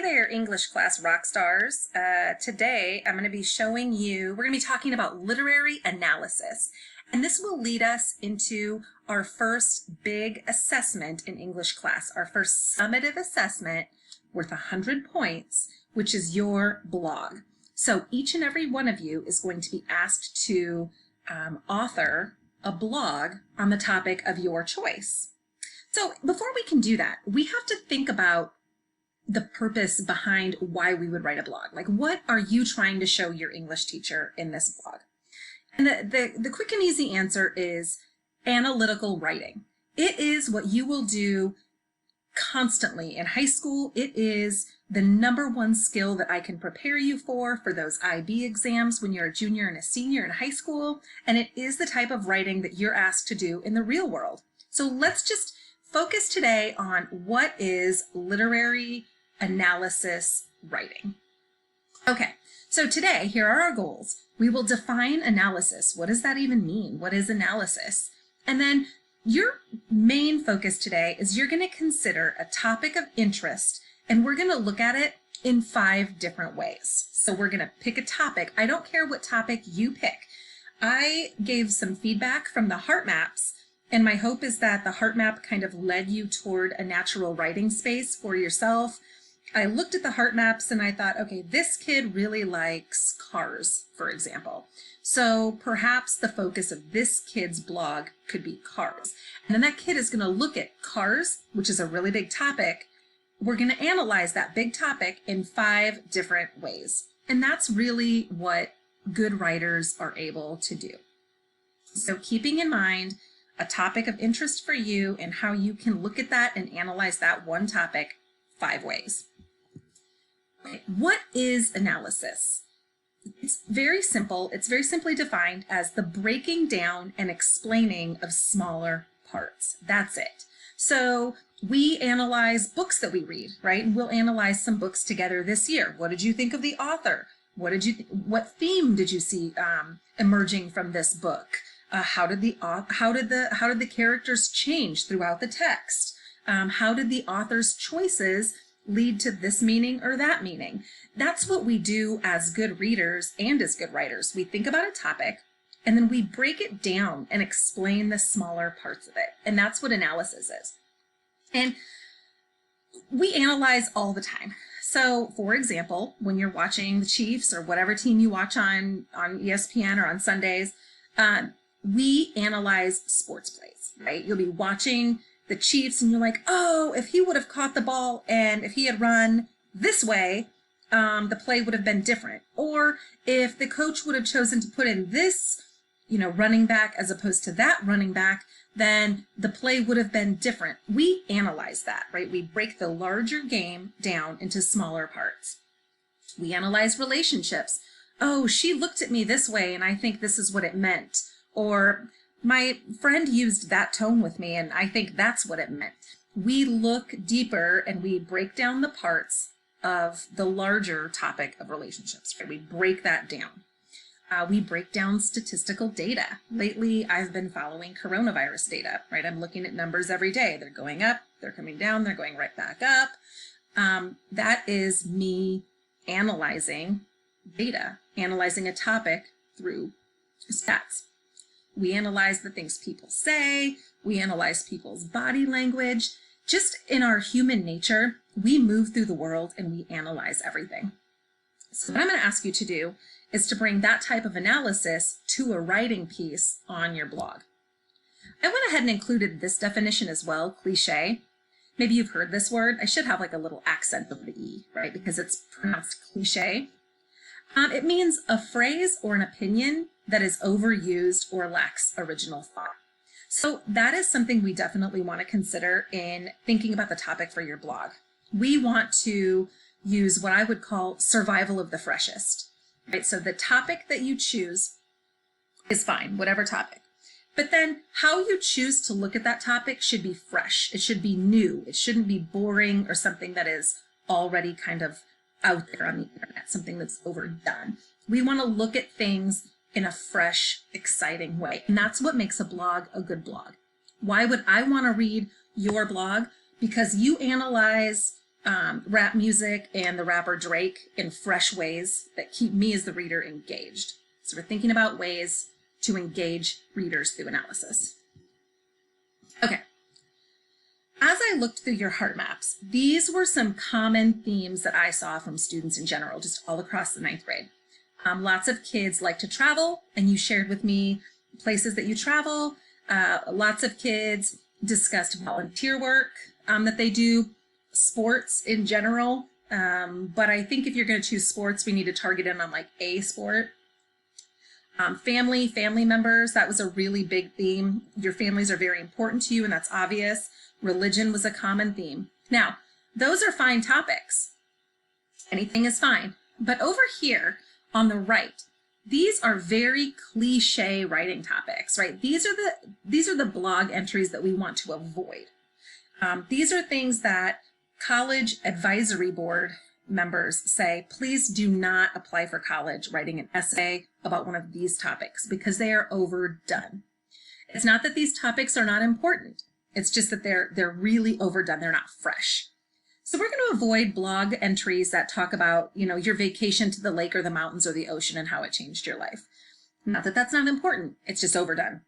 Hey there, English class rock stars. Today I'm going to be showing you, we're going to be talking about literary analysis. And this will lead us into our first big assessment in English class, our first summative assessment worth 100 points, which is your blog. So each and every one of you is going to be asked to author a blog on the topic of your choice. So before we can do that, we have to think about the purpose behind why we would write a blog. Like, what are you trying to show your English teacher in this blog? And the quick and easy answer is analytical writing. It is what you will do constantly in high school. It is the #1 skill that I can prepare you for those IB exams when you're a junior and a senior in high school. And it is the type of writing that you're asked to do in the real world. So let's just focus today on what is literary analysis writing. Okay, so today, here are our goals. We will define analysis. What does that even mean? What is analysis? And then your main focus today is you're going to consider a topic of interest, and we're going to look at it in 5 different ways. So we're going to pick a topic. I don't care what topic you pick. I gave some feedback from the heart maps, and my hope is that the heart map kind of led you toward a natural writing space for yourself. I looked at the heart maps and I thought, okay, this kid really likes cars, for example. So perhaps the focus of this kid's blog could be cars. And then that kid is going to look at cars, which is a really big topic. We're going to analyze that big topic in 5 different ways. And that's really what good writers are able to do. So keeping in mind a topic of interest for you and how you can look at that and analyze that one topic 5 ways. Okay, what is analysis? It's very simple. It's very simply defined as the breaking down and explaining of smaller parts. That's it. So we analyze books that we read, right? And we'll analyze some books together this year. What did you think of the author? What theme did you see emerging from this book? How did the characters change throughout the text? How did the author's choices lead to this meaning or that meaning? That's what we do as good readers and as good writers. We think about a topic and then we break it down and explain the smaller parts of it. And that's what analysis is. And we analyze all the time. So for example, when you're watching the Chiefs or whatever team you watch on ESPN or on Sundays, we analyze sports plays, right? You'll be watching the Chiefs and you're like, oh, if he would have caught the ball and if he had run this way, the play would have been different. Or if the coach would have chosen to put in this, running back as opposed to that running back, then the play would have been different. We analyze that, right? We break the larger game down into smaller parts. We analyze relationships. Oh, she looked at me this way and I think this is what it meant. Or my friend used that tone with me and I think that's what it meant. We look deeper and we break down the parts of the larger topic of relationships, right? We break that down. We break down statistical data. Lately, I've been following coronavirus data, right? I'm looking at numbers every day. They're going up, they're coming down, they're going right back up. That is me analyzing data, analyzing a topic through stats. We analyze the things people say. We analyze people's body language. Just in our human nature, we move through the world and we analyze everything. So what I'm going to ask you to do is to bring that type of analysis to a writing piece on your blog. I went ahead and included this definition as well, cliche. Maybe you've heard this word. I should have like a little accent over the E, right? Because it's pronounced cliche. It means a phrase or an opinion that is overused or lacks original thought. So that is something we definitely want to consider in thinking about the topic for your blog. We want to use what I would call survival of the freshest, right? So the topic that you choose is fine, whatever topic. But then how you choose to look at that topic should be fresh. It should be new. It shouldn't be boring or something that is already kind of out there on the internet, something that's overdone. We want to look at things in a fresh, exciting way. And that's what makes a blog a good blog. Why would I want to read your blog? Because you analyze rap music and the rapper Drake in fresh ways that keep me as the reader engaged. So we're thinking about ways to engage readers through analysis. Okay. As I looked through your heart maps, these were some common themes that I saw from students in general, just all across the 9th grade. Lots of kids like to travel, and you shared with me places that you travel. Lots of kids discussed volunteer work that they do, sports in general. But I think if you're going to choose sports, we need to target in on like a sport. Family members, that was a really big theme. Your families are very important to you, and that's obvious. Religion was a common theme. Now, those are fine topics. Anything is fine. But over here on the right, these are very cliche writing topics, right? These are the blog entries that we want to avoid. These are things that college advisory board members say, please do not apply for college writing an essay about one of these topics because they are overdone. It's not that these topics are not important. It's just that they're really overdone. They're not fresh. So we're going to avoid blog entries that talk about, your vacation to the lake or the mountains or the ocean and how it changed your life. Not that that's not important. It's just overdone.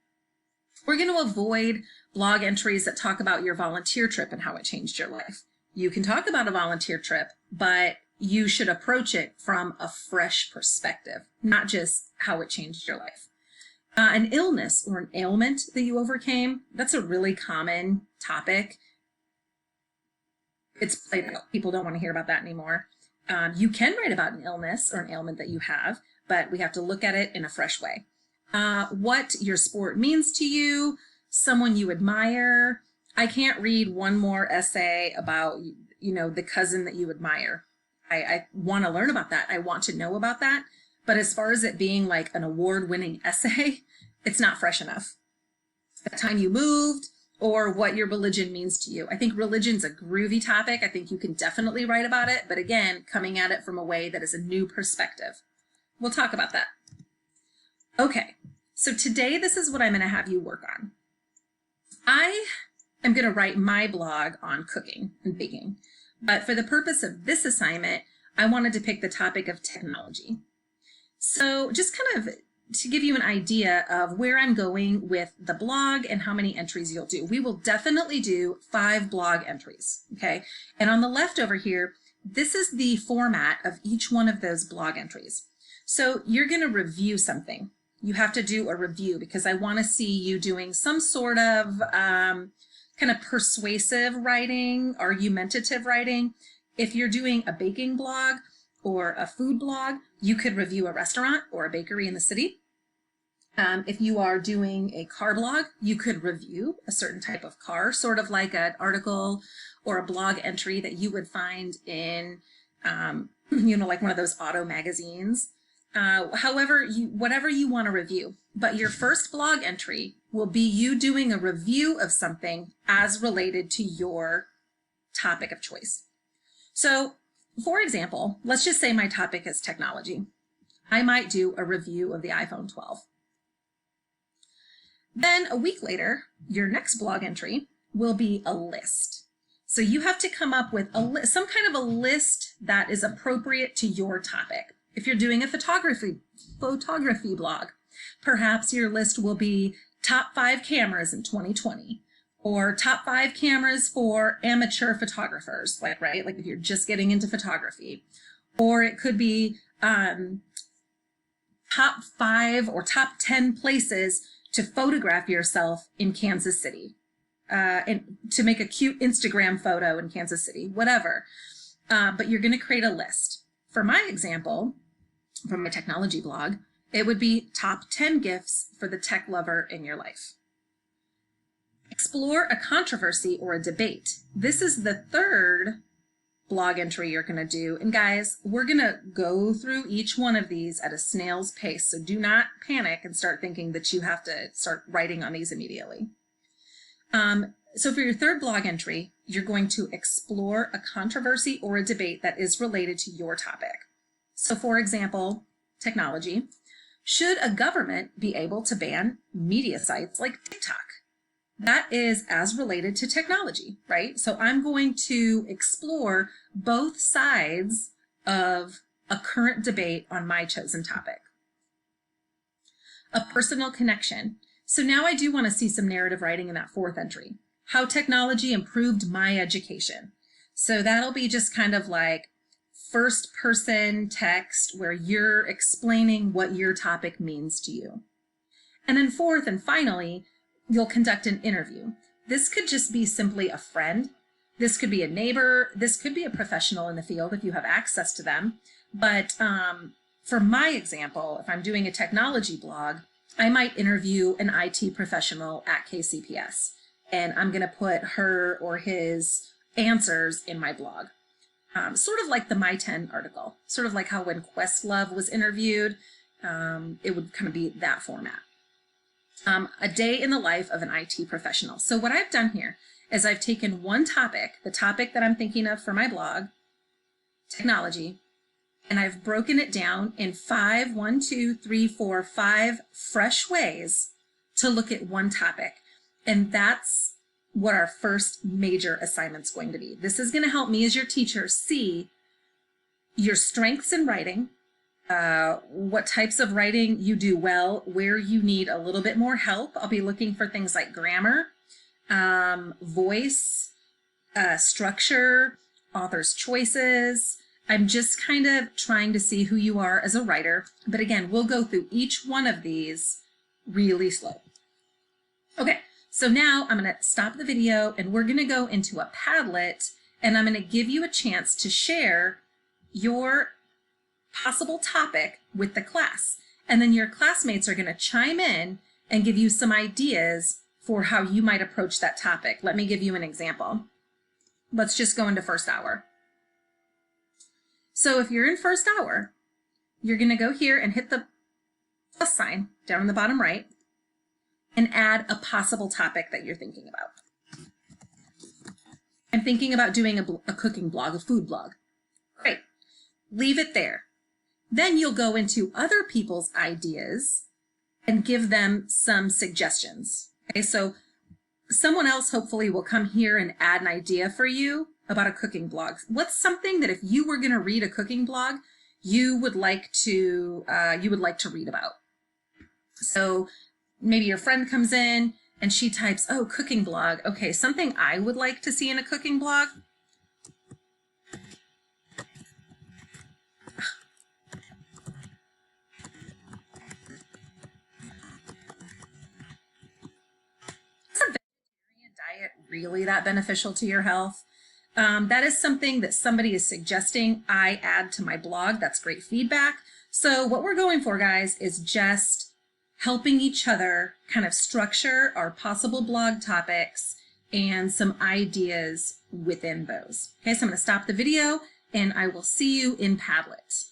We're going to avoid blog entries that talk about your volunteer trip and how it changed your life. You can talk about a volunteer trip, but you should approach it from a fresh perspective, not just how it changed your life. An illness or an ailment that you overcame, that's a really common topic. It's played out. People don't want to hear about that anymore. You can write about an illness or an ailment that you have, but we have to look at it in a fresh way. What your sport means to you, someone you admire. I can't read one more essay about, the cousin that you admire. I want to learn about that. I want to know about that. But as far as it being like an award-winning essay, it's not fresh enough. The time you moved or what your religion means to you. I think religion's a groovy topic. I think you can definitely write about it. But again, coming at it from a way that is a new perspective. We'll talk about that. Okay, so today this is what I'm going to have you work on. I am going to write my blog on cooking and baking. But for the purpose of this assignment, I wanted to pick the topic of technology. So just kind of to give you an idea of where I'm going with the blog and how many entries you'll do. We will definitely do 5 blog entries, okay? And on the left over here, this is the format of each one of those blog entries. So you're going to review something. You have to do a review because I want to see you doing some sort of kind of persuasive writing, argumentative writing. If you're doing a baking blog, or a food blog, you could review a restaurant or a bakery in the city. If you are doing a car blog, you could review a certain type of car, sort of like an article or a blog entry that you would find in, like one of those auto magazines. However, whatever you want to review. But your first blog entry will be you doing a review of something as related to your topic of choice. So, for example, let's just say my topic is technology. I might do a review of the iPhone 12. Then a week later, your next blog entry will be a list. So you have to come up with some kind of a list that is appropriate to your topic. If you're doing a photography blog, perhaps your list will be top 5 cameras in 2020. Or top 5 cameras for amateur photographers, like if you're just getting into photography. Or it could be top 5 or top 10 places to photograph yourself in Kansas City, and to make a cute Instagram photo in Kansas City, whatever. But you're going to create a list. For my example, from my technology blog, it would be top 10 gifts for the tech lover in your life. Explore a controversy or a debate. This is the third blog entry you're going to do. And guys, we're going to go through each one of these at a snail's pace. So do not panic and start thinking that you have to start writing on these immediately. So for your third blog entry, you're going to explore a controversy or a debate that is related to your topic. So for example, technology. Should a government be able to ban media sites like TikTok? that is as related to technology, right? So I'm going to explore both sides of a current debate on my chosen topic. A personal connection. So now I do want to see some narrative writing in that fourth entry. How technology improved my education. So that'll be just kind of like first person text where you're explaining what your topic means to you. And then fourth and finally, you'll conduct an interview. This could just be simply a friend. This could be a neighbor. This could be a professional in the field if you have access to them. But for my example, if I'm doing a technology blog, I might interview an IT professional at KCPS, and I'm going to put her or his answers in my blog. Sort of like the My 10 article, sort of like how when Questlove was interviewed, it would kind of be that format. A day in the life of an IT professional. So what I've done here is I've taken one topic, the topic that I'm thinking of for my blog, technology, and I've broken it down in 5 fresh ways to look at one topic. And that's what our first major assignment's going to be. This is going to help me as your teacher see your strengths in writing, what types of writing you do well, where you need a little bit more help. I'll be looking for things like grammar, voice, structure, author's choices. I'm just kind of trying to see who you are as a writer. But again, we'll go through each one of these really slow. Okay, so now I'm going to stop the video and we're going to go into a Padlet, and I'm going to give you a chance to share your possible topic with the class. And then your classmates are going to chime in and give you some ideas for how you might approach that topic. Let me give you an example. Let's just go into first hour. So if you're in first hour, you're going to go here and hit the plus sign down in the bottom right and add a possible topic that you're thinking about. I'm thinking about doing a cooking blog, a food blog. Great. Leave it there. Then you'll go into other people's ideas and give them some suggestions. Okay, so someone else hopefully will come here and add an idea for you about a cooking blog. What's something that if you were going to read a cooking blog, you would like to read about? So maybe your friend comes in and she types, "Oh, cooking blog. Okay, something I would like to see in a cooking blog." Is a vegetarian diet really that beneficial to your health? That is something that somebody is suggesting I add to my blog. That's great feedback. So what we're going for, guys, is just helping each other kind of structure our possible blog topics and some ideas within those. Okay, so I'm going to stop the video and I will see you in Padlet.